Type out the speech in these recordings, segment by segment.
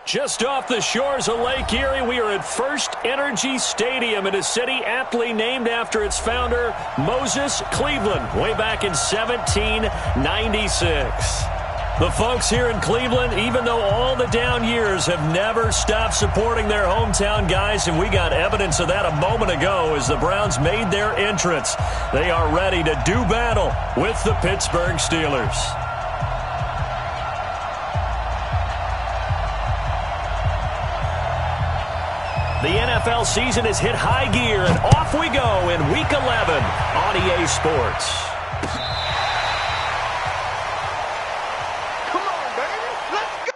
Just off the shores of Lake Erie, we are at First Energy Stadium in a city aptly named after its founder, Moses Cleveland, way back in 1796. The folks here in Cleveland, even though all the down years, have never stopped supporting their hometown guys, and we got evidence of that a moment ago as the Browns made their entrance. They are ready to do battle with the Pittsburgh Steelers. The NFL season has hit high gear, and off we go in Week 11 on EA Sports. Come on, baby. Let's go.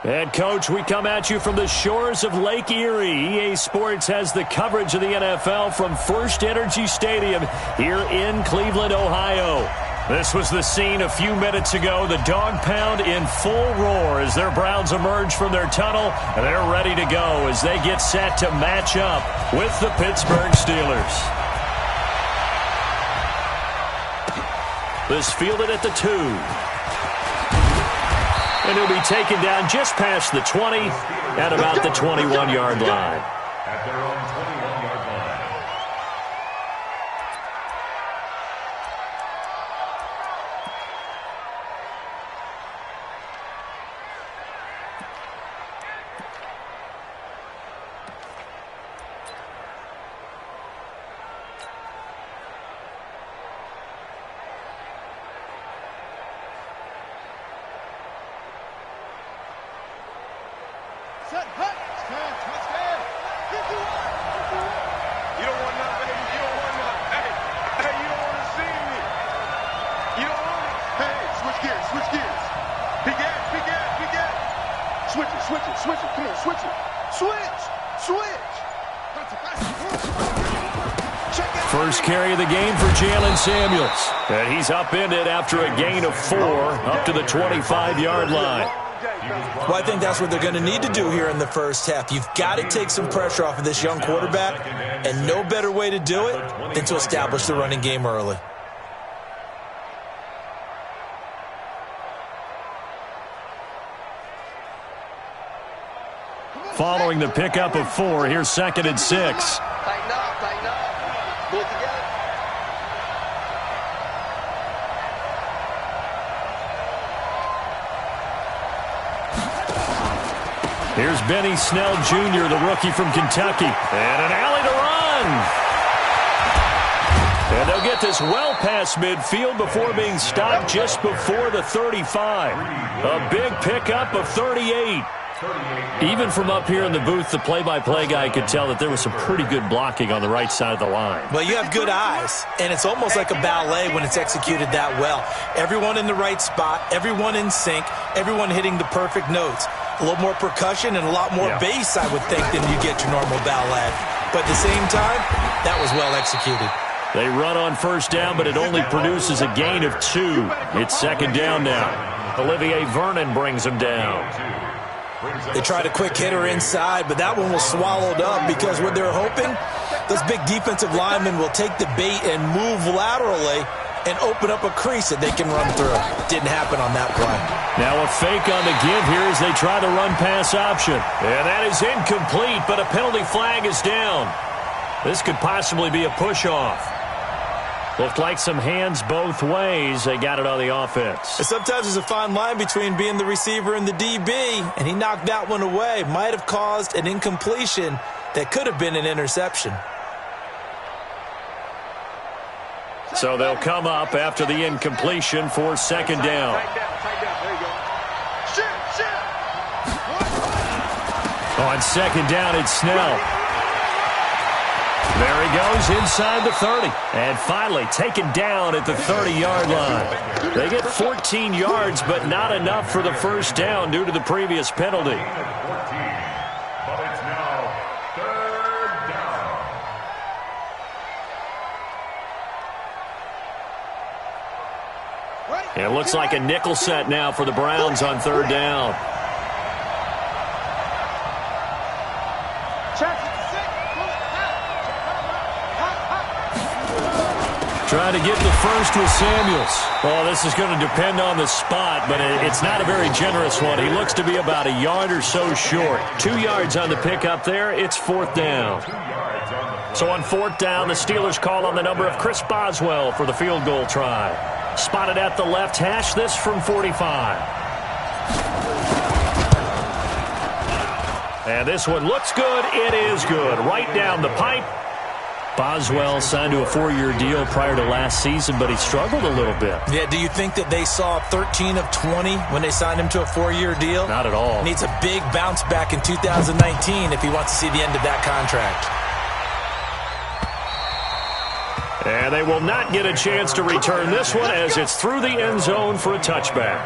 And, Coach, we come at you from the shores of Lake Erie. EA Sports has the coverage of the NFL from First Energy Stadium here in Cleveland, Ohio. This was the scene a few minutes ago. The dog pound in full roar as their Browns emerge from their tunnel, and they're ready to go as they get set to match up with the Pittsburgh Steelers. This fielded at the 2. And he'll be taken down just past the 20 at about the 21-yard line. At their own 21-yard line. Set, hut, stand, touchdown. 51. You don't want nothing, baby. You don't want nothing. Hey, you don't want to see me. You don't want it. Hey, switch gears, switch gears. Big gap, big gap, big gap. Switch it. Come on, switch it. Switch. First carry of the game for Jalen Samuels. And he's upended after a gain of 4 up to the 25-yard line. Well, I think that's what they're going to need to do here in the first half. You've got to take some pressure off of this young quarterback, and no better way to do it than to establish the running game early. Following the pickup of 4, here's 2nd and 6. Tighten up. Pull it together. Here's Benny Snell Jr., the rookie from Kentucky. And an alley to run. And they'll get this well past midfield before being stopped just before the 35. A big pickup of 38. Even from up here in the booth, the play-by-play guy could tell that there was some pretty good blocking on the right side of the line. Well, you have good eyes, and it's almost like a ballet when it's executed that well. Everyone in the right spot, everyone in sync, everyone hitting the perfect notes. A little more percussion and a lot more bass, I would think, than you get your normal ballet. But at the same time, that was well executed. They run on first down, but it only produces a gain of 2. It's 2nd down now. Olivier Vernon brings him down. They tried a quick hitter inside, but that one was swallowed up because what they're hoping, those big defensive linemen will take the bait and move laterally and open up a crease that they can run through. Didn't happen on that play. Now a fake on the give here as they try the run-pass option. And that is incomplete, but a penalty flag is down. This could possibly be a push-off. Looked like some hands both ways. They got it on the offense. And sometimes there's a fine line between being the receiver and the DB, and he knocked that one away. Might have caused an incompletion that could have been an interception. So they'll come up after the incompletion for 2nd down. On 2nd down, it's Snell. There he goes inside the 30. And finally taken down at the 30-yard line. They get 14 yards, but not enough for the first down due to the previous penalty. But it's now 3rd down. It looks like a nickel set now for the Browns on 3rd down. Trying to get the first with Samuels. Oh, this is going to depend on the spot, but it's not a very generous one. He looks to be about a yard or so short. 2 yards on the pickup there. It's 4th down. So on 4th down, the Steelers call on the number of Chris Boswell for the field goal try. Spotted at the left hash, this from 45. And this one looks good. It is good. Right down the pipe. Boswell signed to a 4-year deal prior to last season, but he struggled a little bit. Yeah, do you think that they saw 13 of 20 when they signed him to a 4-year deal? Not at all. Needs a big bounce back in 2019 if he wants to see the end of that contract. And they will not get a chance to return this one as it's through the end zone for a touchback.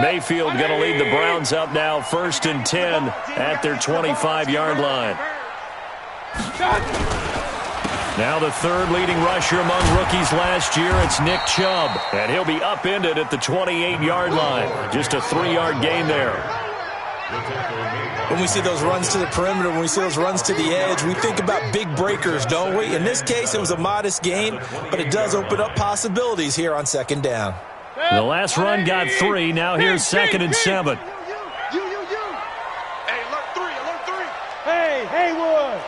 Mayfield going to lead the Browns up now 1st and 10 at their 25-yard line. Now the 3rd leading rusher among rookies last year, it's Nick Chubb. And he'll be upended at the 28-yard line. Just a 3-yard gain there. When we see those runs to the perimeter, when we see those runs to the edge, we think about big breakers, don't we? In this case, it was a modest gain, but it does open up possibilities here on 2nd down. The last run got 3. Now here's 2nd and 7. Hey, alert 3. Hey, Haywood.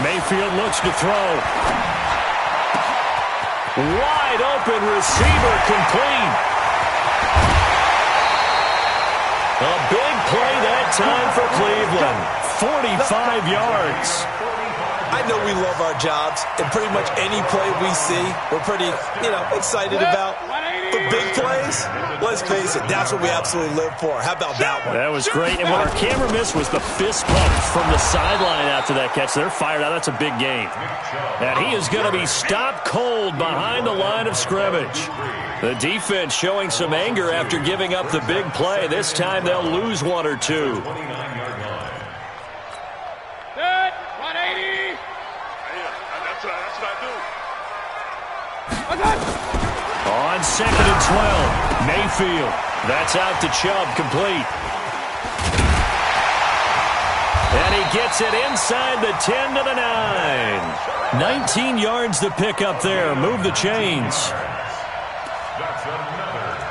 Mayfield looks to throw. Wide open receiver complete. A big play that time for Cleveland. 45 yards. I know we love our jobs, and pretty much any play we see, we're pretty, excited about. For big plays, let's face it, that's what we absolutely live for. How about that one? That was great. And what our camera missed was the fist pump from the sideline after that catch. They're fired out. That's a big game. And he is going to be stopped cold behind the line of scrimmage. The defense showing some anger after giving up the big play. This time they'll lose one or two. Set, 180. That's what I do. On 2nd and 12, Mayfield. That's out to Chubb, complete. And he gets it inside the 10 to the 9. 19 yards to pick up there. Move the chains.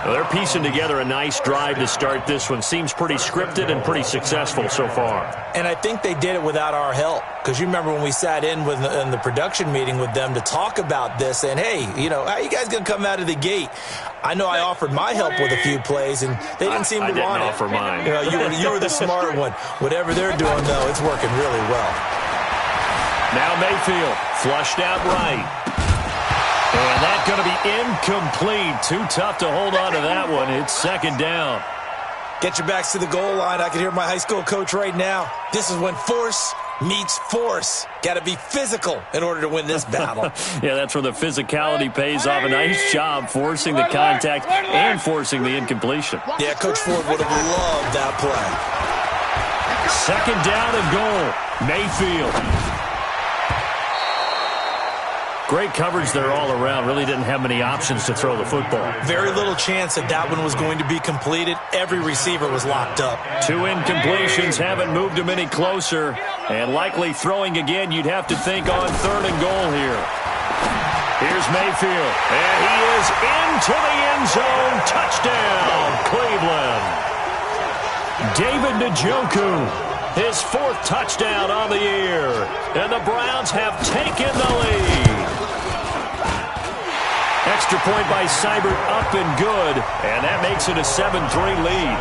Well, they're piecing together a nice drive to start this one. Seems pretty scripted and pretty successful so far. And I think they did it without our help. Because you remember when we sat in the production meeting with them to talk about this, and hey, how are you guys going to come out of the gate? I know I offered my help with a few plays, and they didn't seem to want it. I didn't offer mine. You were the smart one. Whatever they're doing, though, it's working really well. Now Mayfield, flushed out right. And that's going to be incomplete. Too tough to hold on to that one. It's 2nd down. Get your backs to the goal line. I can hear my high school coach right now. This is when force meets force. Got to be physical in order to win this battle. Yeah, that's where the physicality pays off. A nice job forcing the contact and forcing the incompletion. Yeah, Coach Ford would have loved that play. 2nd down and goal. Mayfield. Great coverage there all around. Really didn't have many options to throw the football. Very little chance that one was going to be completed. Every receiver was locked up. 2 incompletions haven't moved him any closer. And likely throwing again, you'd have to think on 3rd and goal here. Here's Mayfield. And he is into the end zone. Touchdown, Cleveland. David Njoku. His 4th touchdown on the year. And the Browns have taken the lead. Extra point by Seibert, up and good. And that makes it a 7-3 lead.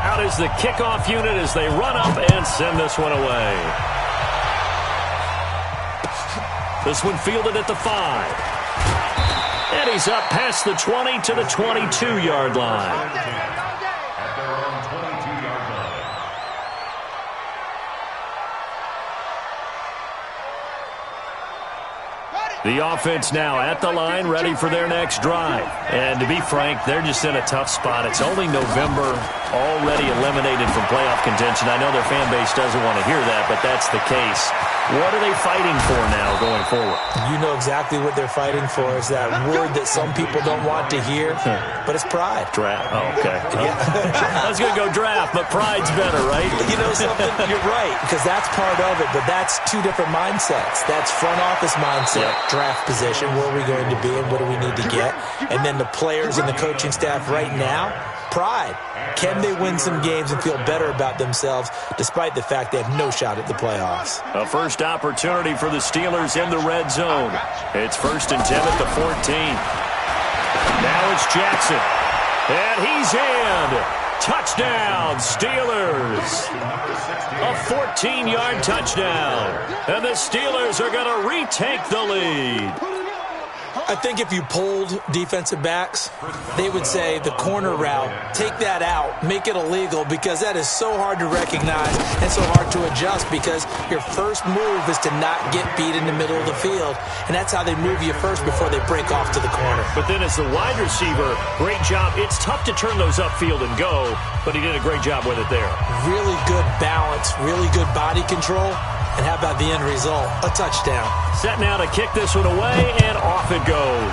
Out is the kickoff unit as they run up and send this one away. This one fielded at the 5. And he's up past the 20 to the 22-yard line. The offense now at the line, ready for their next drive. And to be frank, they're just in a tough spot. It's only November, already eliminated from playoff contention. I know their fan base doesn't want to hear that, but that's the case. What are they fighting for now going forward? You know exactly what they're fighting for. Is that word that some people don't want to hear, but it's pride. Draft. Oh, okay. Yeah. I was going to go draft, but pride's better, right? You know something? You're right, because that's part of it, but that's 2 different mindsets. That's front office mindset, draft position, where are we going to be and what do we need to get? And then the players and the coaching staff right now, pride. Can they win some games and feel better about themselves despite the fact they have no shot at the playoffs? A first opportunity for the Steelers in the red zone. It's 1st and 10 at the 14. Now it's Jackson. And he's in. Touchdown, Steelers. A 14-yard touchdown. And the Steelers are going to retake the lead. I think if you polled defensive backs, they would say the corner route, take that out, make it illegal, because that is so hard to recognize and so hard to adjust, because your first move is to not get beat in the middle of the field, and that's how they move you first before they break off to the corner. But then as the wide receiver, great job. It's tough to turn those upfield and go, but he did a great job with it there. Really good balance, really good body control. And how about the end result? A touchdown. Set now to kick this one away, and off it goes.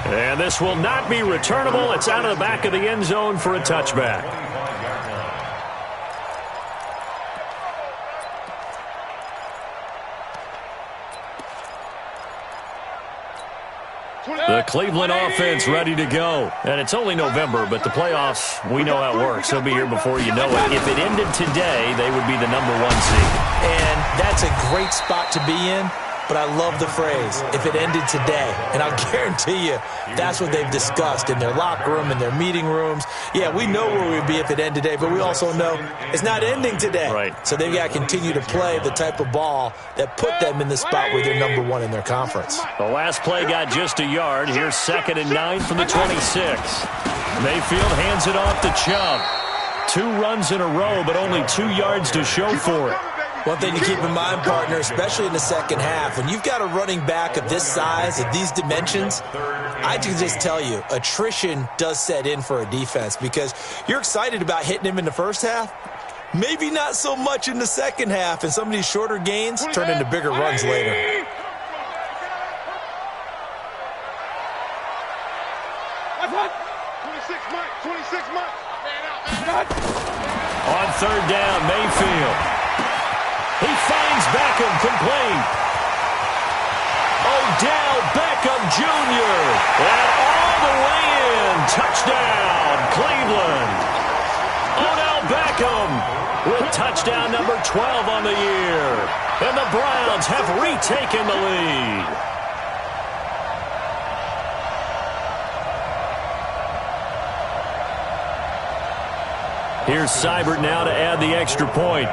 And this will not be returnable. It's out of the back of the end zone for a touchback. The Cleveland offense ready to go. And it's only November, but the playoffs, we know how it works. They'll be here before you know it. If it ended today, they would be the #1 seed. And that's a great spot to be in. but I love the phrase, if it ended today. And I'll guarantee you that's what they've discussed in their locker room, in their meeting rooms. Yeah, we know where we'd be if it ended today, but we also know it's not ending today. Right. So they've got to continue to play the type of ball that put them in the spot where they're #1 in their conference. The last play got just a yard. Here's 2nd and 9 from the 26. Mayfield hands it off to Chubb. 2 runs in a row, but only 2 yards to show for it. One thing to keep in mind, partner, especially in the second half, when you've got a running back of this size, of these dimensions, I can just tell you, attrition does set in for a defense because you're excited about hitting him in the first half. Maybe not so much in the second half, and some of these shorter gains turn into bigger runs later. On 3rd down, Mayfield. He finds Beckham complete. Odell Beckham Jr. And all the way in. Touchdown, Cleveland. Odell Beckham with touchdown number 12 on the year. And the Browns have retaken the lead. Here's Seibert now to add the extra point.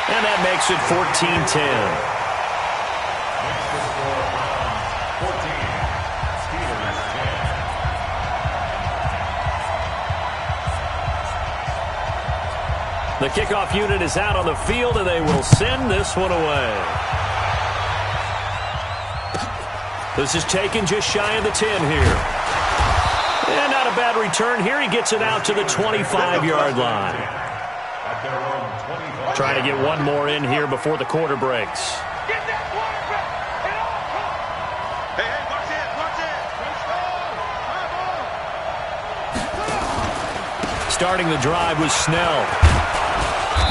And that makes it 14-10. The kickoff unit is out on the field, and they will send this one away. This is taken just shy of the 10 here. And not a bad return here. He gets it out to the 25-yard line. Trying to get one more in here before the quarter breaks. Starting the drive was Snell.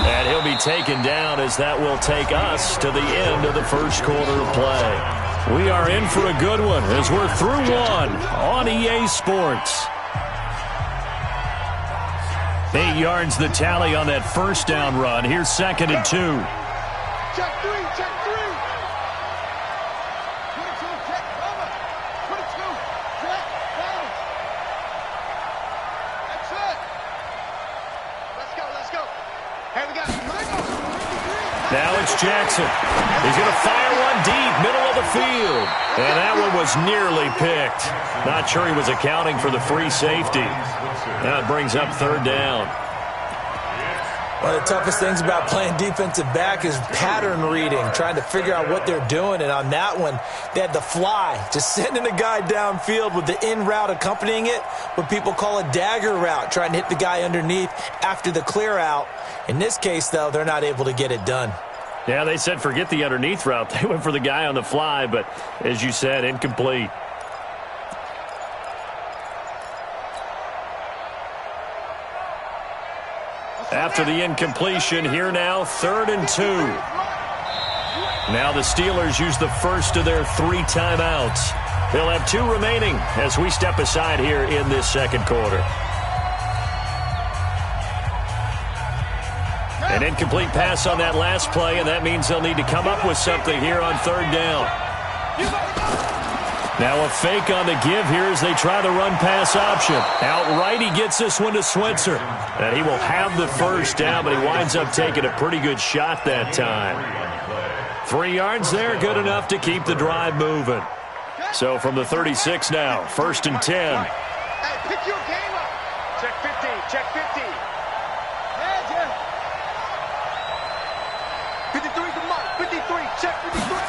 And he'll be taken down as that will take us to the end of the first quarter of play. We are in for a good one as we're through one on EA Sports. 8 yards the tally on that first down run. Here's 2nd and 2. Check 3, check 3. 22, check cover. 22, check down. That's it. Let's go. Hey, we got Michael. Now it's Jackson. He's going to fire one deep, middle of the field. And that one was nearly picked. Not sure he was accounting for the free safety. Now it brings up 3rd down. One of the toughest things about playing defensive back is pattern reading, trying to figure out what they're doing. And on that one, they had the fly, just sending a guy downfield with the in route accompanying it, what people call a dagger route, trying to hit the guy underneath after the clear out. In this case, though, they're not able to get it done. Yeah, they said forget the underneath route. They went for the guy on the fly, but as you said, incomplete. After the incompletion, here now, 3rd and 2. Now the Steelers use the first of their 3 timeouts. They'll have 2 remaining as we step aside here in this second quarter. An incomplete pass on that last play, and that means they'll need to come up with something here on 3rd down. Now a fake on the give here as they try the run-pass option. Outright, he gets this one to Switzer. And he will have the first down, but he winds up taking a pretty good shot that time. 3 yards there, good enough to keep the drive moving. So from the 36 now, 1st and 10. Hey, pick your game up. Check 15, check 15. Yeah, Jeff. 53 to Mike, 53, check 53.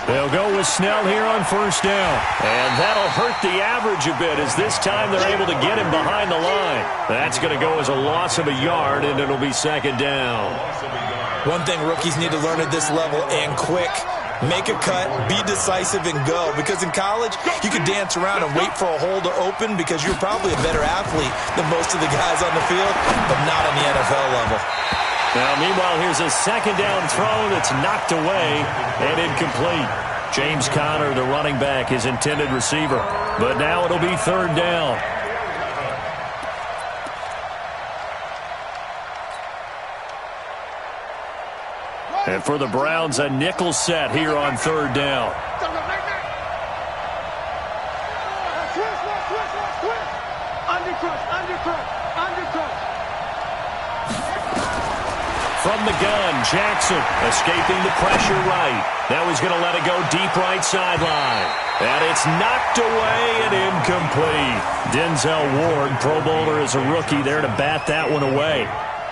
They'll go with Snell here on 1st down. And that'll hurt the average a bit as this time they're able to get him behind the line. That's going to go as a loss of a yard, and it'll be 2nd down. One thing rookies need to learn at this level, and quick, make a cut, be decisive, and go. Because in college, you could dance around and wait for a hole to open because you're probably a better athlete than most of the guys on the field, but not on the NFL level. Now, meanwhile, here's a 2nd down throw that's knocked away and incomplete. James Conner, the running back, his intended receiver. But now it'll be 3rd down. And for the Browns, a nickel set here on third down. From the gun, Jackson escaping the pressure right. Now he's going to let it go deep right sideline. And it's knocked away and incomplete. Denzel Ward, Pro Bowler as a rookie, there to bat that one away.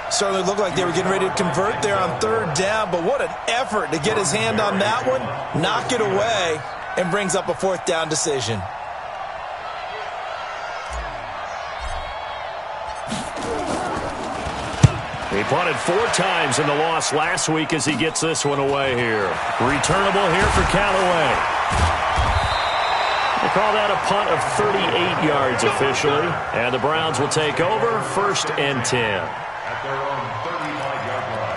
Certainly looked like they were getting ready to convert there on third down, but what an effort to get his hand on that one, knock it away, and brings up a fourth down decision. He punted 4 times in the loss last week as he gets this one away here. Returnable here for Callaway. They call that a punt of 38 yards officially. And the Browns will take over, 1st and 10. At their own 35-yard line.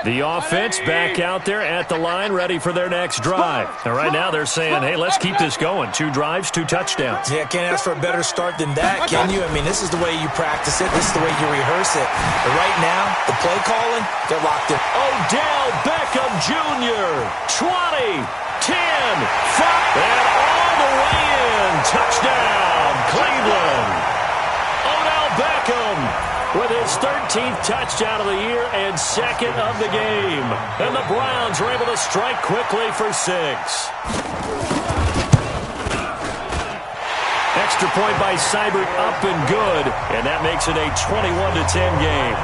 The offense back out there at the line, ready for their next drive. And right now they're saying, hey, let's keep this going. 2 drives, 2 touchdowns. Yeah, can't ask for a better start than that, can you? I mean, this is the way you practice it. This is the way you rehearse it. But right now, the play calling, they're locked in. Odell Beckham Jr., 20, 10, 5, and all the way in. Touchdown, Cleveland. Odell Beckham with his 13th touchdown of the year and 2nd of the game. And the Browns are able to strike quickly for 6. Extra point by Seibert up and good, and that makes it a 21-10 game.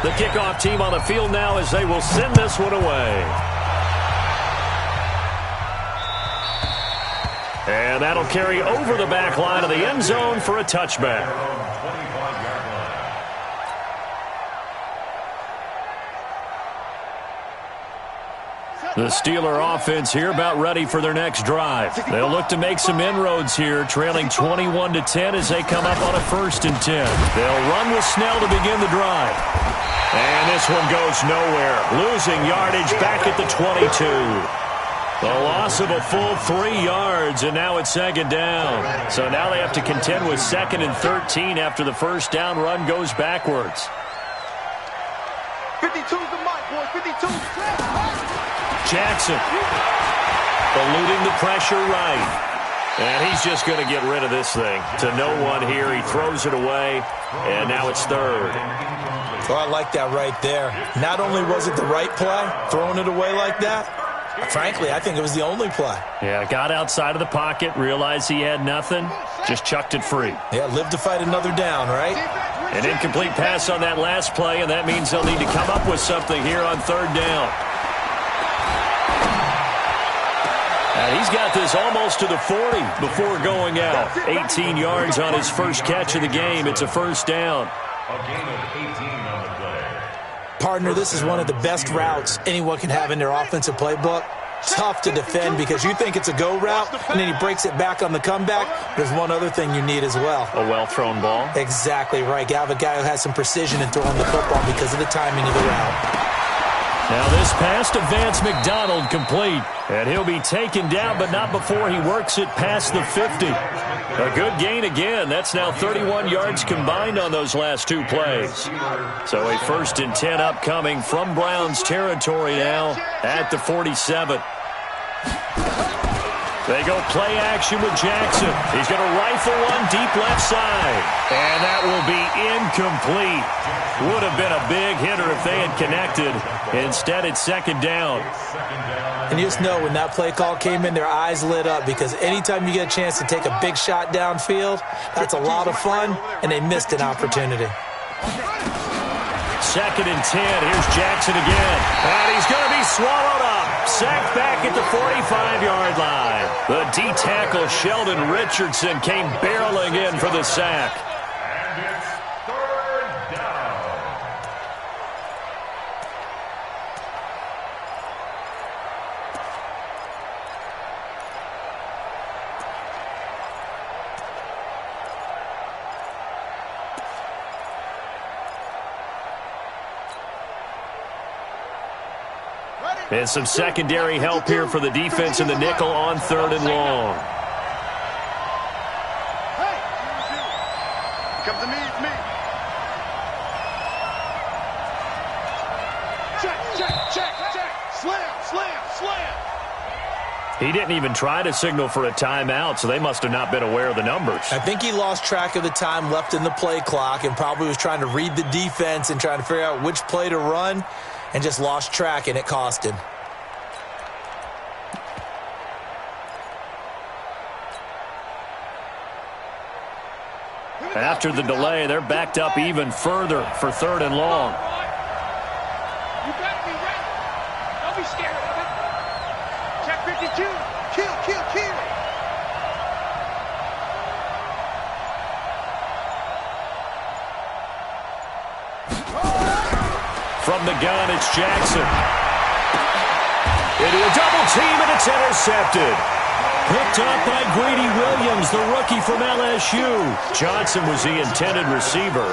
The kickoff team on the field now as they will send this one away. And that'll carry over the back line of the end zone for a touchback. The Steeler offense here about ready for their next drive. They'll look to make some inroads here, trailing 21-10 as they come up on a 1st and 10. They'll run with Snell to begin the drive. And this one goes nowhere. Losing yardage back at the 22. The loss of a full 3 yards, and now it's 2nd down. So now they have to contend with 2nd and 13 after the first down run goes backwards. 52's the mic, boy. 52. Jackson eluding the pressure right. And he's just going to get rid of this thing. To no one here. He throws it away, and now it's 3rd. Oh, I like that right there. Not only was it the right play, throwing it away like that, frankly, I think it was the only play. Yeah, got outside of the pocket, realized he had nothing, just chucked it free. Yeah, live to fight another down, right? An incomplete pass on that last play, and that means they'll need to come up with something here on 3rd down. And he's got this almost to the 40 before going out. 18 yards on his first catch of the game. It's a 1st down. A gain of 18 on the play. Partner, this is one of the best routes anyone can have in their offensive playbook. Tough to defend because you think it's a go route, and then he breaks it back on the comeback. There's one other thing you need as well. A well-thrown ball. Exactly right. You have a guy who has some precision in throwing the football because of the timing of the route. Now this pass to Vance McDonald complete. And he'll be taken down, but not before he works it past the 50. A good gain again. That's now 31 yards combined on those last 2 plays. So a 1st and 10 upcoming from Browns territory now at the 47. They go play action with Jackson. He's going to rifle one deep left side. And that will be incomplete. Would have been a big hitter if they had connected. Instead, it's 2nd down. And you just know when that play call came in, their eyes lit up because anytime you get a chance to take a big shot downfield, that's a lot of fun, and they missed an opportunity. 2nd and 10. Here's Jackson again. And he's going to be swallowed up. Sacked back at the 45-yard line. The D-tackle Sheldon Richardson came barreling in for the sack. And it's 3rd down. And some secondary help here for the defense in the nickel on 3rd and long. Come to me, it's me. Check. Slam. He didn't even try to signal for a timeout, so they must have not been aware of the numbers. I think he lost track of the time left in the play clock and probably was trying to read the defense and trying to figure out which play to run and just lost track, and it cost him. After the delay, they're backed up even further for 3rd and long. You better be ready. Don't be scared of it. Check 52. Kill. From the gun, it's Jackson. Into a double team, and it's intercepted. Picked up by Greedy Williams, the rookie from LSU. Johnson was the intended receiver.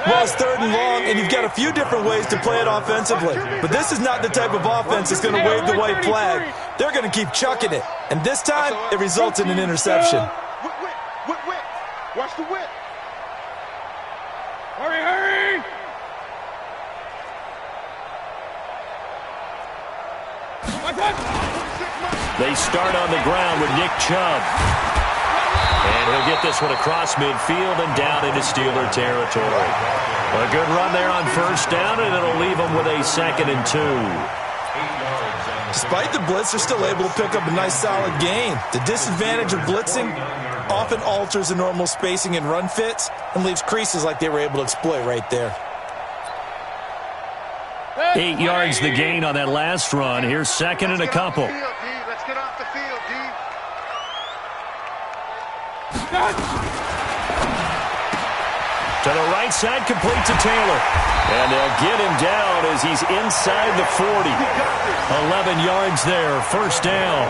Well, it's 3rd and long, and you've got a few different ways to play it offensively. But this is not the type of offense that's going to wave the white flag. They're going to keep chucking it. And this time, it results in an interception. Whip. Watch the whip. Hurry. They start on the ground with Nick Chubb. And he'll get this one across midfield and down into Steeler territory. A good run there on 1st down, and it'll leave them with a 2nd and 2. Despite the blitz, they're still able to pick up a nice solid gain. The disadvantage of blitzing often alters the normal spacing and run fits and leaves creases like they were able to exploit right there. 8 yards the gain on that last run. Here's 2nd and a couple. Let's get off the field, D. To the right side, complete to Taylor. And they'll get him down as he's inside the 40. 11 yards there, 1st down.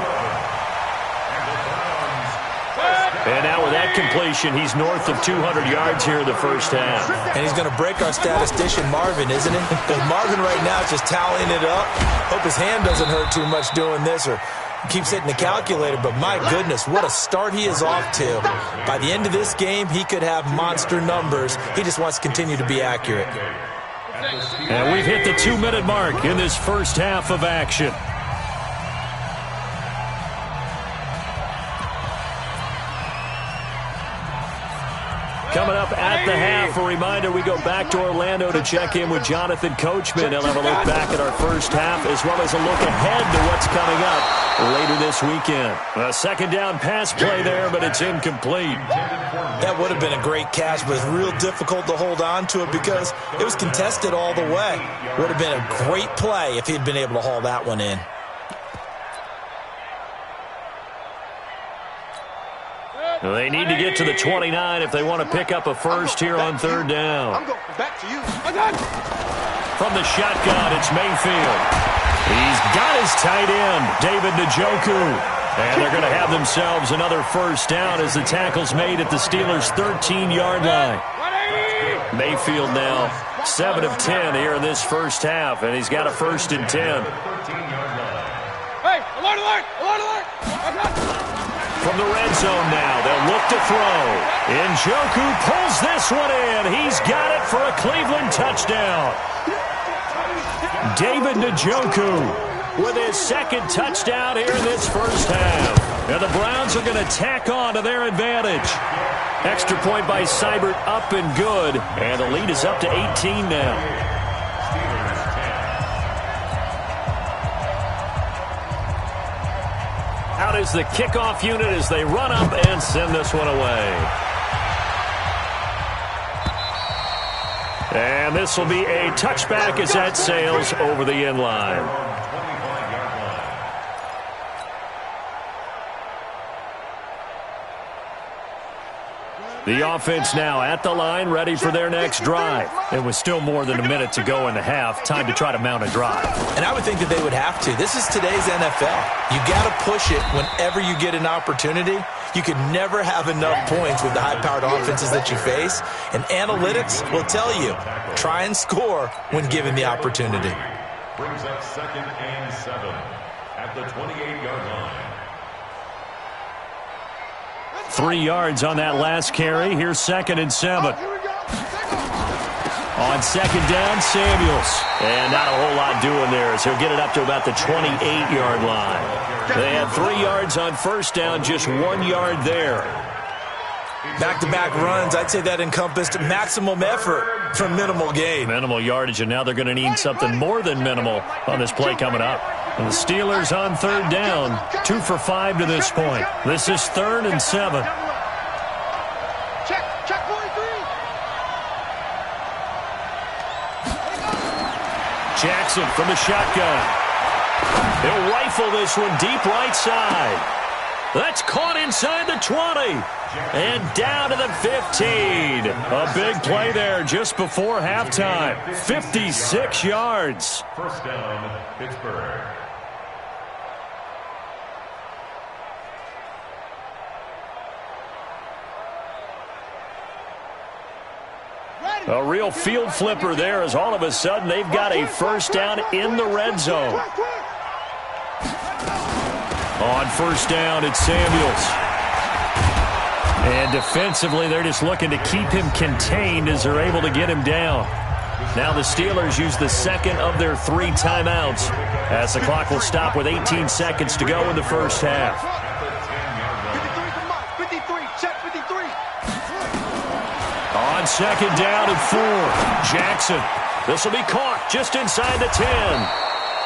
And now with that completion, he's north of 200 yards here in the 1st half. And he's going to break our statistician Marvin, isn't he? Because Marvin right now is just tallying it up. Hope his hand doesn't hurt too much doing this or keeps hitting the calculator. But my goodness, what a start he is off to. By the end of this game, he could have monster numbers. He just wants to continue to be accurate. And we've hit the 2-minute mark in this 1st half of action. Coming up at the half, a reminder, we go back to Orlando to check in with Jonathan Coachman. He'll have a look back at our 1st half as well as a look ahead to what's coming up later this weekend. A 2nd down pass play there, but it's incomplete. That would have been a great catch, but it's real difficult to hold on to it because it was contested all the way. Would have been a great play if he'd been able to haul that one in. They need to get to the 29 if they want to pick up a first here on 3rd down. I'm going back to you. From the shotgun, it's Mayfield. He's got his tight end, David Njoku. And they're going to have themselves another 1st down as the tackle's made at the Steelers' 13-yard line. Mayfield now 7 of 10 here in this 1st half, and he's got a 1st and 10. Hey, alert! From the red zone now, they'll look to throw. Njoku pulls this one in. He's got it for a Cleveland touchdown. David Njoku with his 2nd touchdown here in this 1st half. And the Browns are going to tack on to their advantage. Extra point by Seibert up and good. And the lead is up to 18 now. Out is the kickoff unit as they run up and send this one away. And this will be a touchback as that sails over the end line. The offense now at the line, ready for their next drive. And with still more than a minute to go in the half, time to try to mount a drive. And I would think that they would have to. This is today's NFL. You got to push it whenever you get an opportunity. You can never have enough points with the high-powered offenses that you face. And analytics will tell you, try and score when given the opportunity. Brings up 2nd and 7 at the 28-yard line. 3 yards on that last carry. Here's 2nd and 7. On 2nd down, Samuels. And not a whole lot doing there, so he'll get it up to about the 28-yard line. They had 3 yards on 1st down, just 1 yard there. Back-to-back runs, I'd say that encompassed maximum effort for minimal gain. Minimal yardage, and now they're going to need something more than minimal on this play coming up. And the Steelers on 3rd down, 2 for 5 to this point. This is 3rd and 7. Check 43. Jackson from the shotgun. He'll rifle this one deep right side. That's caught inside the 20. And down to the 15. A big play there just before halftime. 56 yards. 1st down, Pittsburgh. A real field flipper there as all of a sudden they've got a 1st down in the red zone. On 1st down, it's Samuels. And defensively, they're just looking to keep him contained as they're able to get him down. Now the Steelers use the 2nd of their 3 timeouts as the clock will stop with 18 seconds to go in the 1st half. 53, check 53. On 2nd down and 4, Jackson. This will be caught just inside the 10.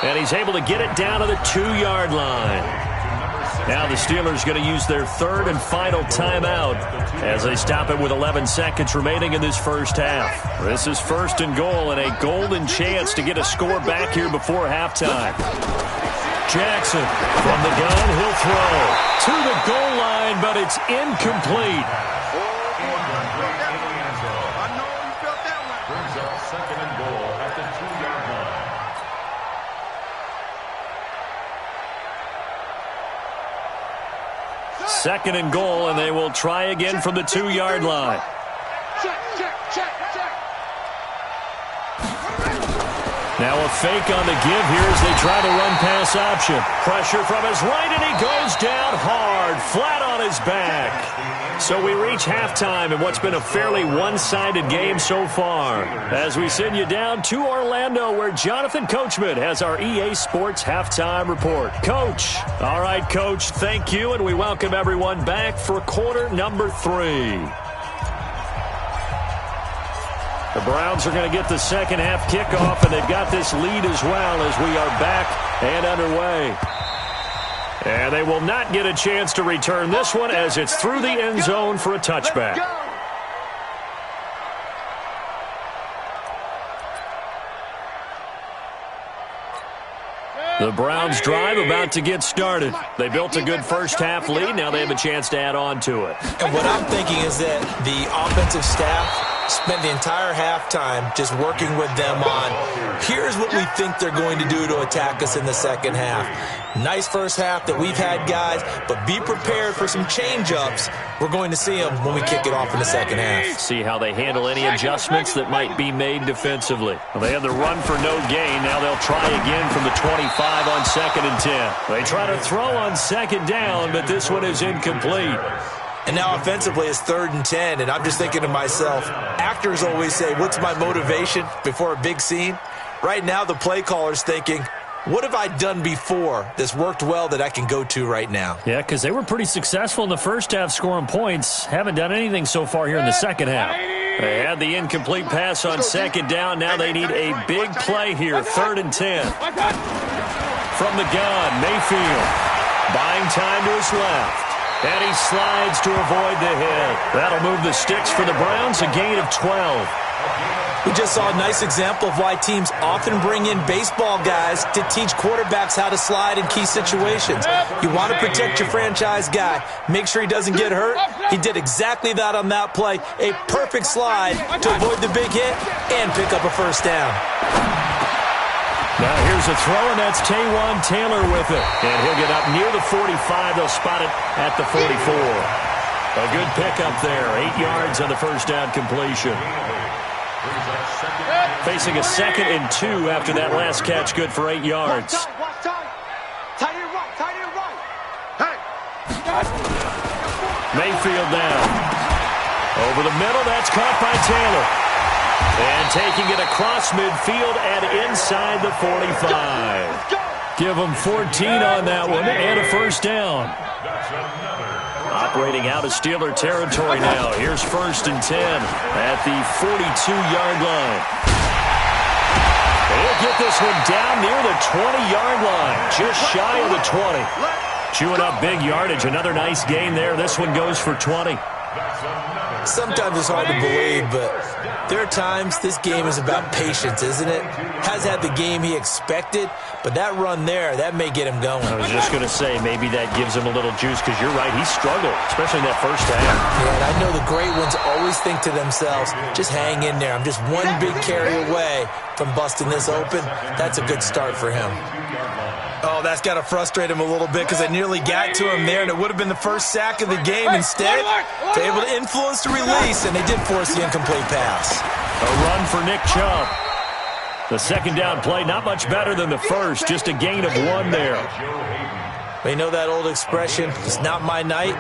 And he's able to get it down to the 2-yard line. Now the Steelers going to use their 3rd and final timeout as they stop it with 11 seconds remaining in this 1st half. This is 1st and goal and a golden chance to get a score back here before halftime. Jackson from the gun, he'll throw to the goal line, but it's incomplete. I know you felt that one. Brings up 2nd and goal at the 2-yard line. 2nd and goal, and they will try again from the 2-yard line. Check. Now a fake on the give here as they try the run-pass option. Pressure from his right, and he goes down hard, flat on his back. So we reach halftime in what's been a fairly one-sided game so far. As we send you down to Orlando, where Jonathan Coachman has our EA Sports halftime report. Coach. All right, Coach, thank you, and we welcome everyone back for quarter number 3. The Browns are going to get the 2nd half kickoff, and they've got this lead as well as we are back and underway. And they will not get a chance to return this one as it's through the end zone for a touchback. The Browns drive about to get started. They built a good 1st half lead. Now they have a chance to add on to it. And what I'm thinking is that the offensive staff spent the entire halftime just working with them on, here's what we think they're going to do to attack us in the 2nd half. Nice 1st half that we've had, guys, but be prepared for some change-ups. We're going to see them when we kick it off in the 2nd half. See how they handle any adjustments that might be made defensively. Well, they had the run for no gain. Now they'll try again from the 25 on 2nd and 10. They try to throw on 2nd down, but this one is incomplete. And now offensively it's 3rd and 10, and I'm just thinking to myself, actors always say, what's my motivation before a big scene? Right now the play caller's thinking, what have I done before that's worked well that I can go to right now? Yeah, because they were pretty successful in the 1st half scoring points. Haven't done anything so far here in the 2nd half. They had the incomplete pass on 2nd down. Now they need a big play here, 3rd and 10. From the gun, Mayfield buying time to his left. And he slides to avoid the hit. That'll move the sticks for the Browns, a gain of 12. We just saw a nice example of why teams often bring in baseball guys to teach quarterbacks how to slide in key situations. You want to protect your franchise guy. Make sure he doesn't get hurt. He did exactly that on that play. A perfect slide to avoid the big hit and pick up a 1st down. Now here's a throw, and that's Taywan Taylor with it. And he'll get up near the 45. They'll spot it at the 44. A good pickup there. 8 yards on the 1st down completion. Facing a 2nd and 2 after that last catch, good for 8 yards. Mayfield down. Over the middle, that's caught by Taylor. And taking it across midfield and inside the 45. Give them 14 on that one and a first down. Operating out of Steeler territory now. Here's 1st and 10 at the 42-yard line. They'll get this one down near the 20-yard line, just shy of the 20. Chewing up big yardage. Another nice gain there. This one goes for 20. Sometimes it's hard to believe, but there are times this game is about patience, isn't it? Has had the game he expected, but that run there, that may get him going. I was just going to say, maybe that gives him a little juice, because you're right, he struggled, especially in that first half. Yeah, and I know the great ones always think to themselves, just hang in there. I'm just one big carry away from busting this open. That's a good start for him. Oh, that's got to frustrate him a little bit, because I nearly got to him there, and it would have been the first sack of the game. Instead, they're able to influence the release, and they did force the incomplete pass. A run for Nick Chubb. The 2nd down play, not much better than the first, just a gain of 1 there. They know that old expression, it's not my night.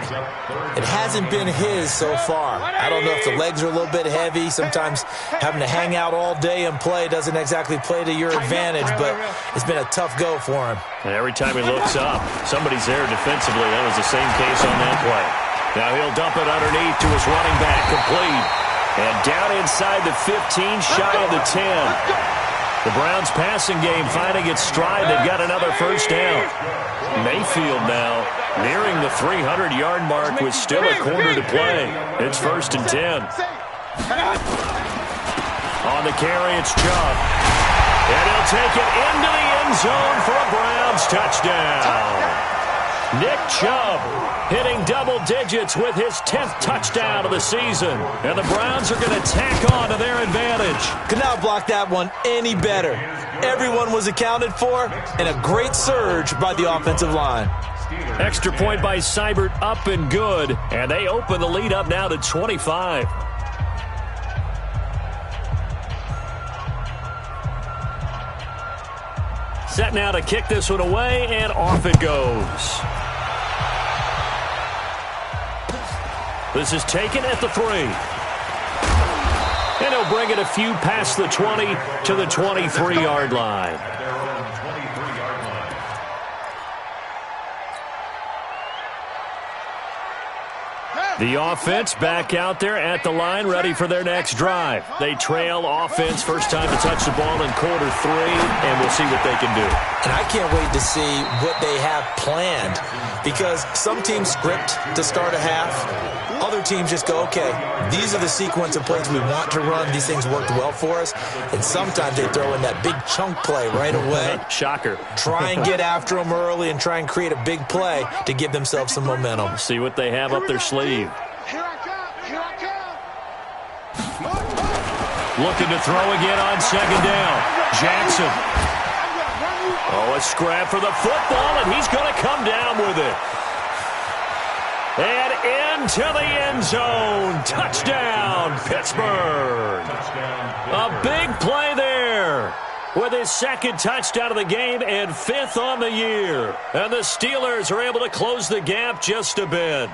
It hasn't been his so far. I don't know if the legs are a little bit heavy. Sometimes having to hang out all day and play doesn't exactly play to your advantage, but it's been a tough go for him. And every time he looks up, somebody's there defensively. That was the same case on that play. Now he'll dump it underneath to his running back, complete. And down inside the 15, shy of the 10. The Browns' passing game finding its stride. They've got another first down. Mayfield now nearing the 300-yard mark with still a quarter to play. It's 1st and 10. On the carry, it's Chubb. And he'll take it into the end zone for a Browns touchdown. Nick Chubb hitting double digits with his 10th touchdown of the season. And the Browns are going to tack on to their advantage. Could not block that one any better. Everyone was accounted for, and a great surge by the offensive line. Extra point by Seibert, up and good. And they open the lead up now to 25. Set now to kick this one away, and off it goes. This is taken at the 3. And he'll bring it a few past the 20 to the 23-yard line. The offense back out there at the line, ready for their next drive. They trail offense, first time to touch the ball in quarter 3, and we'll see what they can do. And I can't wait to see what they have planned, because some teams script to start a half. Other teams just go, okay, these are the sequence of plays we want to run. These things worked well for us. And sometimes they throw in that big chunk play right away. Shocker. Try and get after them early and try and create a big play to give themselves some momentum. See what they have up their sleeve. Looking to throw again on 2nd down. Jackson. Oh, a scrap for the football, and he's going to come down with it. And into the end zone. Touchdown, Pittsburgh. A big play there with his 2nd touchdown of the game and 5th on the year. And the Steelers are able to close the gap just a bit.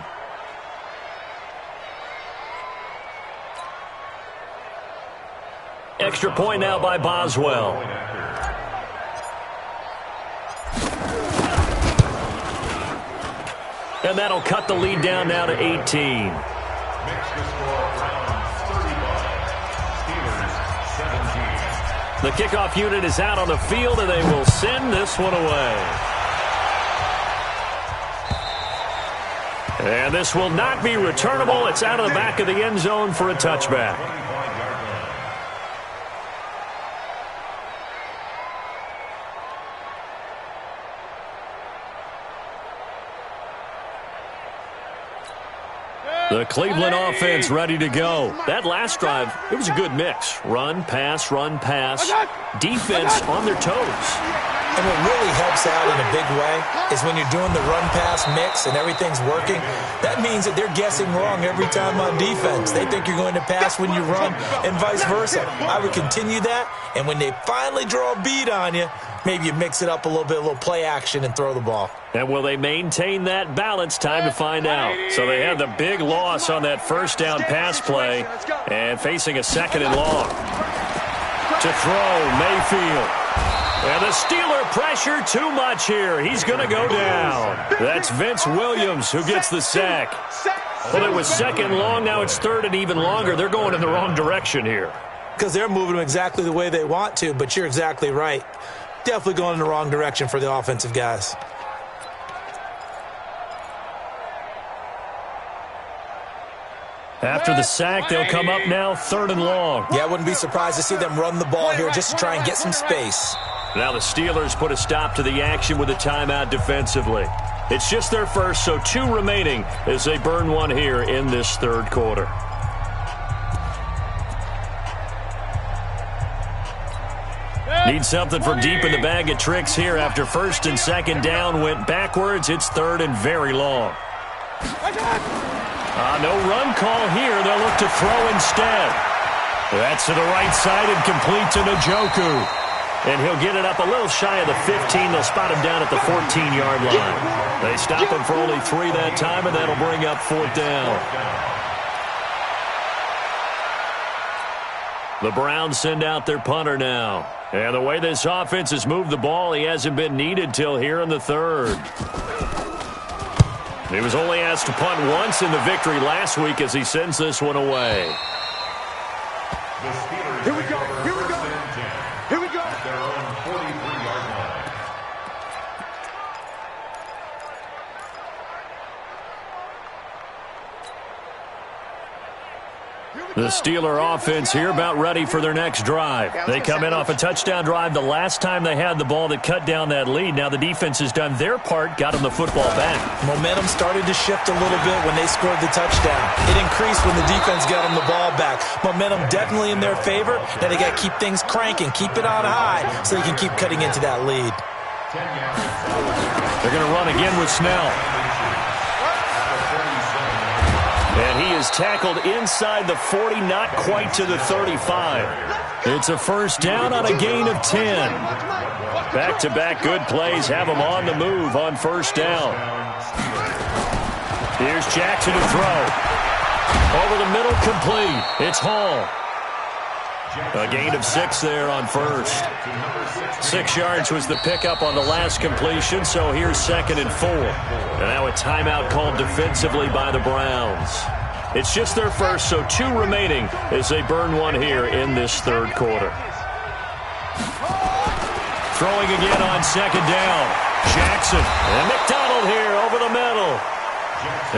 Extra point now by Boswell. And that'll cut the lead down now to 18. Makes the score Browns 35, Steelers 17. The kickoff unit is out on the field, and they will send this one away. And this will not be returnable. It's out of the back of the end zone for a touchback. The Cleveland offense ready to go. That last drive, it was a good mix. Run, pass, defense on their toes. And what really helps out in a big way is when you're doing the run-pass mix and everything's working, that means that they're guessing wrong every time on defense. They think you're going to pass when you run and vice versa. I would continue that, and when they finally draw a beat on you, maybe you mix it up a little bit, a little play action, and throw the ball. And will they maintain that balance? Time to find out. So they had the big loss on that first down pass play, and facing a second and long. To throw, Mayfield. And the Steeler pressure too much here. He's going to go down. That's Vince Williams who gets the sack. Well, it was second long. Now it's third and even longer. They're going in the wrong direction here. Because they're moving them exactly the way they want to, but you're exactly right. Definitely going in the wrong direction for the offensive guys. After the sack, they'll come up now third and long. Yeah, I wouldn't be surprised to see them run the ball here just to try and get some space. Now the Steelers put a stop to the action with a timeout defensively. It's just their first, so 2 remaining as they burn one here in this third quarter. Need something from deep in the bag of tricks here after first and second down went backwards. It's third and very long. No run call here. They'll look to throw instead. That's to the right side and complete to Njoku. And he'll get it up a little shy of the 15. They'll spot him down at the 14-yard line. They stop him for only 3 that time, and that'll bring up fourth down. The Browns send out their punter now. And the way this offense has moved the ball, he hasn't been needed till here in the third. He was only asked to punt once in the victory last week as he sends this one away. Here we go. Here we go. Here we go. Their own 43-yard line. The Steeler offense here about ready for their next drive. They come in off a touchdown drive the last time they had the ball that cut down that lead. Now the defense has done their part, got them the football back. Momentum started to shift a little bit when they scored the touchdown. It increased when the defense got them the ball back. Momentum definitely in their favor. Now they got to keep things cranking, keep it on high so they can keep cutting into that lead. They're going to run again with Snell. And he is tackled inside the 40, not quite to the 35. It's a first down on a gain of 10. Back-to-back good plays have them on the move on first down. Here's Jackson to throw. Over the middle, complete. It's Hall. A gain of 6 there on first. 6 yards was the pickup on the last completion, so here's second and 4. And now a timeout called defensively by the Browns. It's just their first, so 2 remaining as they burn one here in this third quarter. Throwing again on second down. Jackson and McDonald here over the middle.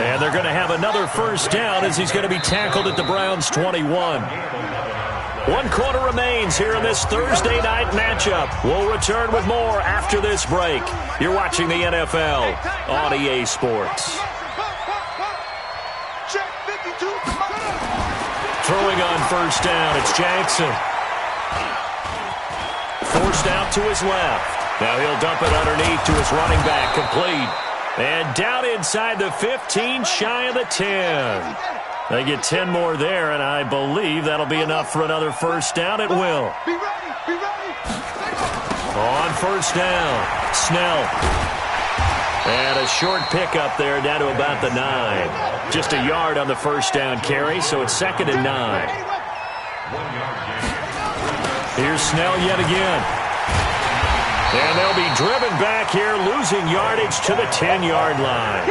And they're going to have another first down as he's going to be tackled at the Browns' 21. 1 quarter remains here in this Thursday night matchup. We'll return with more after this break. You're watching the NFL on EA Sports. Throwing on first down, it's Jackson. Forced out to his left. Now he'll dump it underneath to his running back, complete. And down inside the 15, shy of the 10. They get 10 more there, and I believe that'll be enough for another first down. It will. Be ready. Be ready. On first down, Snell. And a short pickup there down to about the 9. Just a yard on the first down carry, so it's second and 9. Here's Snell yet again. And they'll be driven back here, losing yardage to the 10-yard line.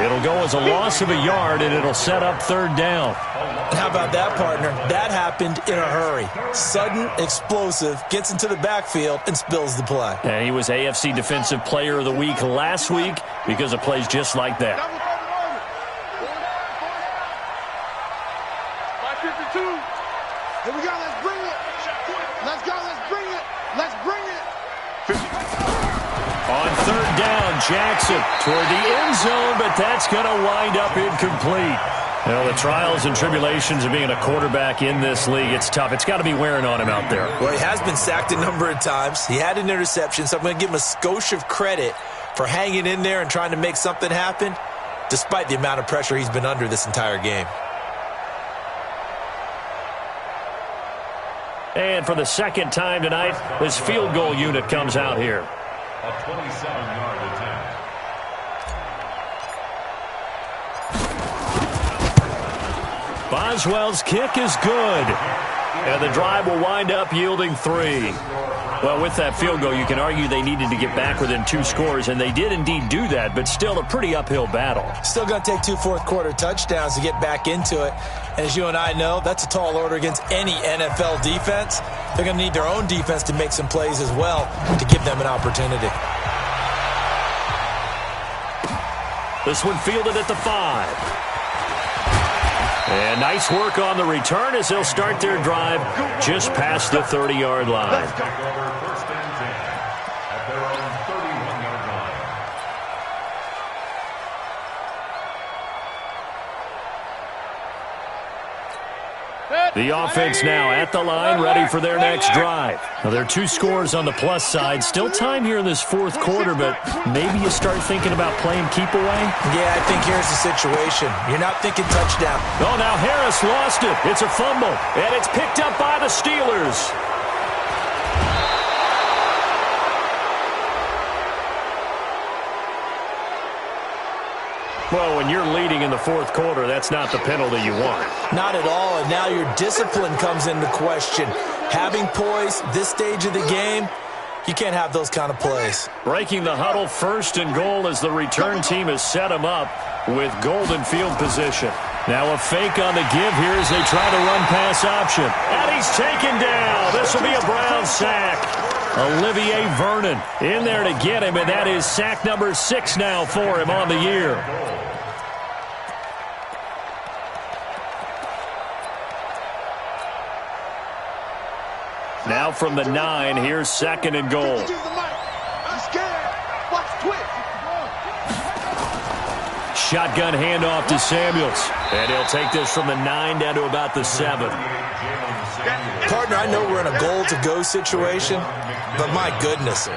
It'll go as a loss of a yard, and it'll set up third down. How about that, partner? That happened in a hurry. Sudden, explosive, gets into the backfield, and spills the play. And he was AFC Defensive Player of the Week last week because of plays just like that. 552. Here we go. Let's bring it. Let's go. Let's bring it. Let's bring it. On third down, Jackson toward the end zone, but that's going to wind up incomplete. Well, the trials and tribulations of being a quarterback in this league, it's tough. It's got to be wearing on him out there. Well, he has been sacked a number of times. He had an interception, so I'm going to give him a skosh of credit for hanging in there and trying to make something happen, despite the amount of pressure he's been under this entire game. And for the second time tonight, this field goal unit comes out here. A 27-yard attempt. Boswell's kick is good. And the drive will wind up yielding 3. Well, with that field goal, you can argue they needed to get back within 2 scores, and they did indeed do that, but still a pretty uphill battle. Still going to take 2 fourth-quarter touchdowns to get back into it. And as you and I know, that's a tall order against any NFL defense. They're going to need their own defense to make some plays as well to give them an opportunity. This one fielded at the 5. And nice work on the return as they'll start their drive just past the 30-yard line. First and 10 at their own 31-yard line. The offense now at the line, ready for their next drive. Now, there are 2 scores on the plus side. Still time here in this fourth quarter, but maybe you start thinking about playing keep away? Yeah, I think here's the situation. You're not thinking touchdown. Oh, now Harris lost it. It's a fumble, and it's picked up by the Steelers. Well, when you're leading in the fourth quarter, that's not the penalty you want. Not at all, and now your discipline comes into question. Having poise this stage of the game, you can't have those kind of plays. Breaking the huddle, 1st and goal as the return team has set him up with golden field position. Now a fake on the give here as they try to run pass option. And he's taken down. This will be a Brown sack. Olivier Vernon in there to get him, and that is sack number 6 now for him on the year. Now from the 9, here's 2nd and goal. Shotgun handoff to Samuels. And he'll take this from the 9 down to about the 7. Partner, I know we're in a goal-to-go situation, but my goodness,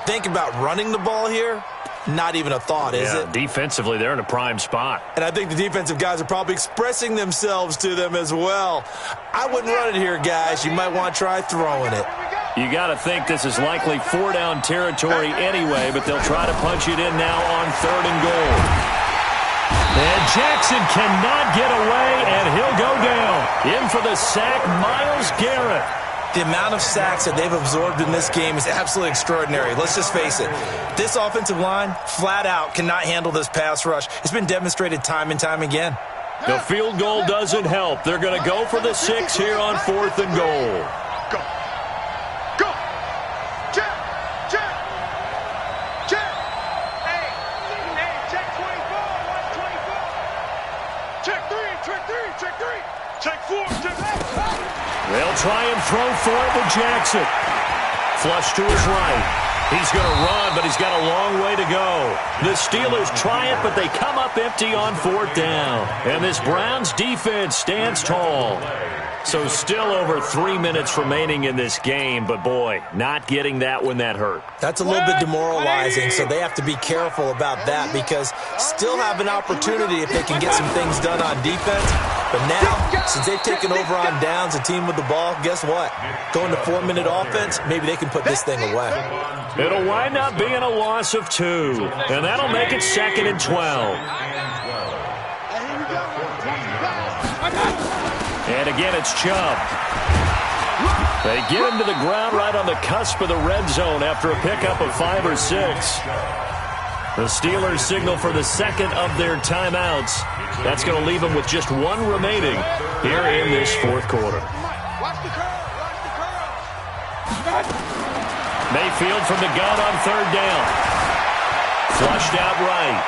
think about running the ball here. Not even a thought, is it? Defensively, they're in a prime spot. And I think the defensive guys are probably expressing themselves to them as well. I wouldn't run it here, guys. You might want to try throwing it. You got to think this is likely 4-down territory anyway, but they'll try to punch it in now on 3rd and goal. And Jackson cannot get away, and he'll go down. In for the sack, Myles Garrett. The amount of sacks that they've absorbed in this game is absolutely extraordinary. Let's just face it. This offensive line, flat out, cannot handle this pass rush. It's been demonstrated time and time again. The field goal doesn't help. They're going to go for the 6 here on 4th and goal. Go. Go. Check. Check. Check. Hey, check 24. Watch 24. Check 3. Check 3. Check 3. Check 4. Check 4. They'll try and throw for it with Jackson. Flush to his right. He's going to run, but he's got a long way to go. The Steelers try it, but they come up empty on 4th down. And this Browns defense stands tall. So still over 3 minutes remaining in this game, but boy, not getting that when that hurt. That's a little bit demoralizing, so they have to be careful about that because still have an opportunity if they can get some things done on defense. But now, since they've taken over on downs, a team with the ball, guess what? Going to 4-minute offense, maybe they can put this thing away. It'll wind up being a loss of 2, and that'll make it 2nd and 12. And again, it's Chubb. They get him to the ground right on the cusp of the red zone after a pickup of 5 or 6. The Steelers signal for the 2nd of their timeouts. That's going to leave them with just 1 remaining here in this 4th quarter. Mayfield from the gun on 3rd down. Flushed out right.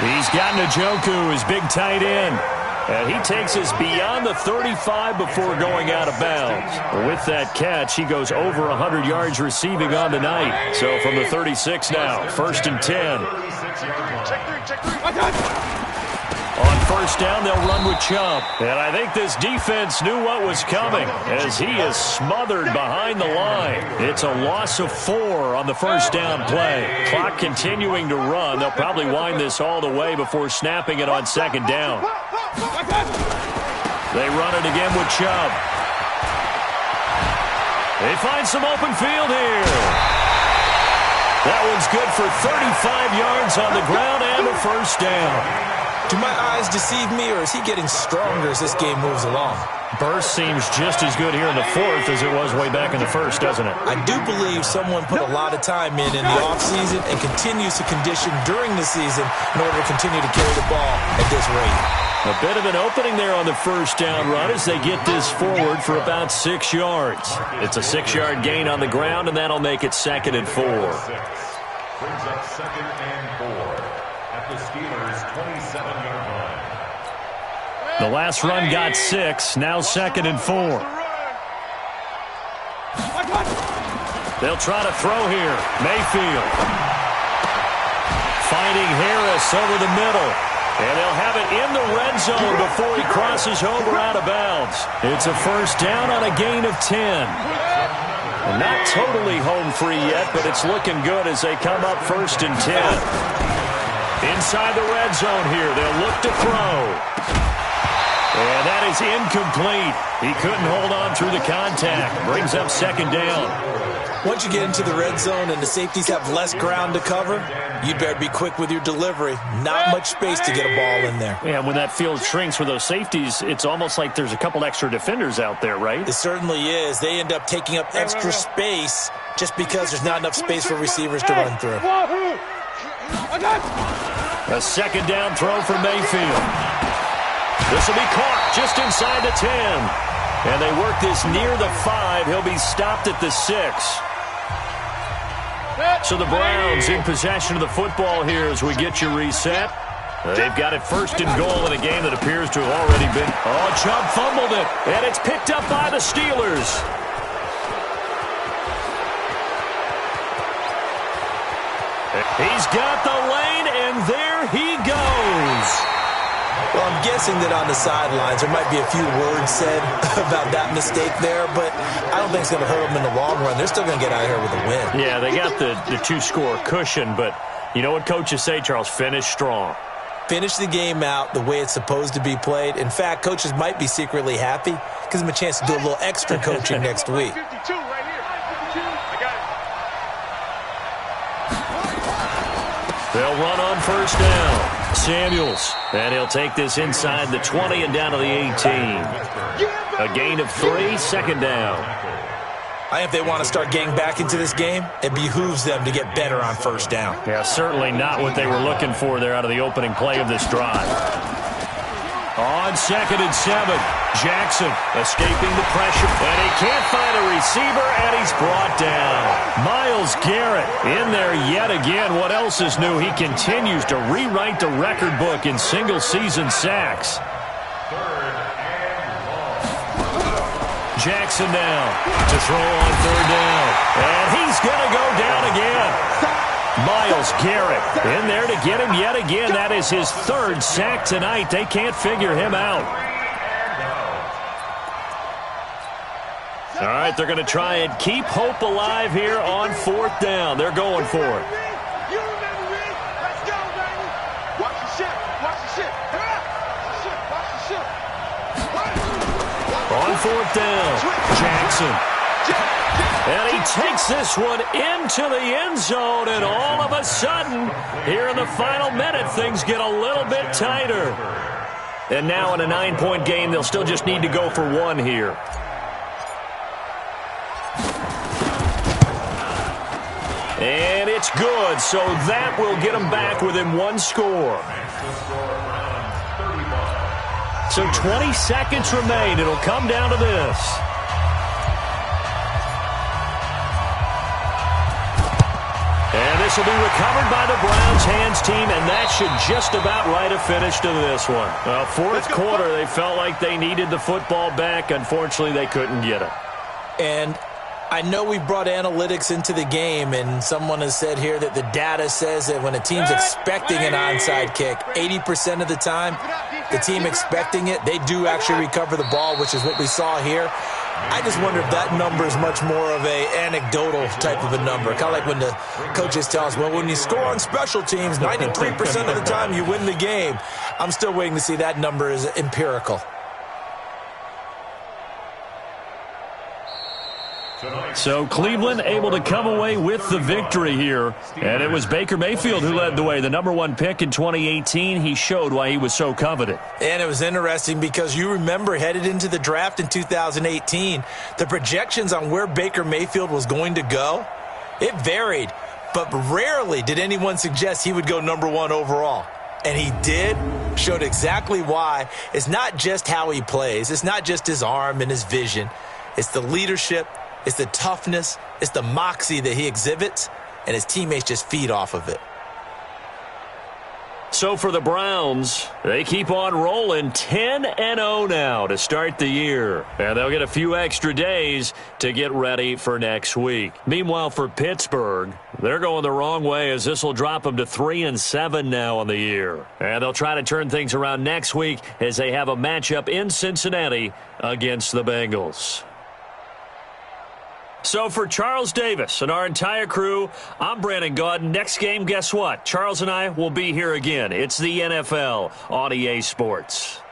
He's got Njoku, his big tight end. And he takes us beyond the 35 before going out of bounds. With that catch, he goes over 100 yards receiving on the night. So from the 36 now, 1st and 10. On first down, they'll run with Chubb. And I think this defense knew what was coming as he is smothered behind the line. It's a loss of 4 on the first down play. Clock continuing to run. They'll probably wind this all the way before snapping it on second down. They run it again with Chubb. They find some open field here. That one's good for 35 yards on the ground and a first down. Do my eyes deceive me, or is he getting stronger as this game moves along? Burst seems just as good here in the fourth as it was way back in the first, doesn't it? I do believe someone put a lot of time in the offseason and continues to condition during the season in order to continue to carry the ball at this rate. A bit of an opening there on the first down run as they get this forward for about 6 yards. It's a 6-yard gain on the ground, and that'll make it 2nd and 4. Brings up 2nd and 4 at the Steelers' 27-yard line. The last run got 6, now 2nd and 4. They'll try to throw here. Mayfield finding Harris over the middle. And they'll have it in the red zone before he crosses over out of bounds. It's a first down on a gain of 10. And not totally home free yet, but it's looking good as they come up 1st and 10. Inside the red zone here, they'll look to throw. And that is incomplete. He couldn't hold on through the contact. Brings up 2nd down. Once you get into the red zone and the safeties have less ground to cover, you'd better be quick with your delivery. Not much space to get a ball in there. Yeah, when that field shrinks for those safeties, it's almost like there's a couple extra defenders out there, right? It certainly is. They end up taking up extra space just because there's not enough space for receivers to run through. A 2nd down throw for Mayfield. This will be caught just inside the 10. And they work this near the 5. He'll be stopped at the 6. So the Browns in possession of the football here as we get you reset. They've got it 1st and goal in a game that appears to have already been. Oh, Chubb fumbled it, and it's picked up by the Steelers. He's got the lane, and there he goes. Well, I'm guessing that on the sidelines there might be a few words said about that mistake there, but I don't think it's going to hurt them in the long run. They're still going to get out of here with a win. Yeah, they got the 2-score cushion, but you know what coaches say, Charles? Finish strong. Finish the game out the way it's supposed to be played. In fact, coaches might be secretly happy. Gives them a chance to do a little extra coaching next week. They'll run on 1st down. Samuels, and he'll take this inside the 20 and down to the 18. A gain of 3, 2nd down. I think if they want to start getting back into this game, it behooves them to get better on 1st down. Yeah, certainly not what they were looking for there out of the opening play of this drive. On 2nd and 7, Jackson escaping the pressure, and he can't find a receiver, and he's brought down. Myles Garrett in there yet again. What else is new? He continues to rewrite the record book in single-season sacks. Jackson now to throw on 3rd down, and he's going to go down again. Myles Garrett in there to get him yet again. That is his 3rd sack tonight. They can't figure him out. All right, they're going to try and keep hope alive here on 4th down. They're going for it. On 4th down, Jackson. And he takes this one into the end zone, and all of a sudden, here in the final minute, things get a little bit tighter. And now in a 9-point game, they'll still just need to go for 1 here. And it's good, so that will get them back within 1 score. So 20 seconds remain. It'll come down to this. And this will be recovered by the Browns hands team, and that should just about write a finish to this one. 4th quarter, they felt like they needed the football back. Unfortunately, they couldn't get it. And I know we brought analytics into the game, and someone has said here that the data says that when a team's expecting an onside kick, 80% of the time, the team expecting it, they do actually recover the ball, which is what we saw here. I just wonder if that number is much more of a anecdotal type of a number. Kind of like when the coaches tell us, well, when you score on special teams, 93% of the time you win the game. I'm still waiting to see that number is empirical. So Cleveland able to come away with the victory here. And it was Baker Mayfield who led the way. The #1 pick in 2018. He showed why he was so coveted. And it was interesting because you remember headed into the draft in 2018, the projections on where Baker Mayfield was going to go, it varied. But rarely did anyone suggest he would go #1 overall. And he did, showed exactly why. It's not just how he plays. It's not just his arm and his vision. It's the leadership. It's the toughness, it's the moxie that he exhibits, and his teammates just feed off of it. So for the Browns, they keep on rolling 10-0 now to start the year. And they'll get a few extra days to get ready for next week. Meanwhile, for Pittsburgh, they're going the wrong way as this will drop them to 3-7 now on the year. And they'll try to turn things around next week as they have a matchup in Cincinnati against the Bengals. So for Charles Davis and our entire crew, I'm Brandon Gaudin. Next game, guess what? Charles and I will be here again. It's the NFL on EA Sports.